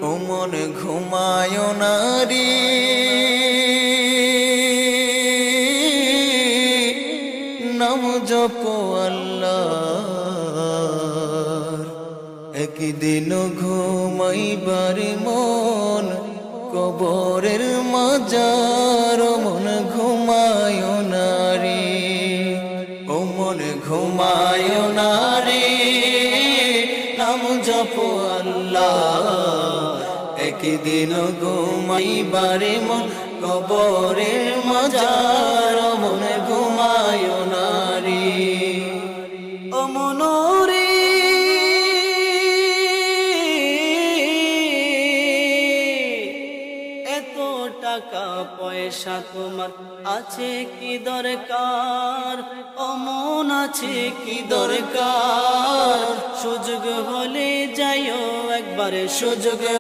ও মন ঘুমায় না রে, নাম জপ আল্লাহর। একদিন ঘুমাইবার মন কবরের মাজার, মন ঘুমায় না রে, ও মন ঘুমায় না রে, নাম জপ আল্লাহ। একদিন ঘুমাইবার মন কবরের মাজার, মন ঘুমায় না রে, ও মন রে। এত টাকা পয়সা তোমার আছে কি দরকার, ও মন আছে কি দরকার? সুযোগ হলে যাইও একবারে, সুযোগ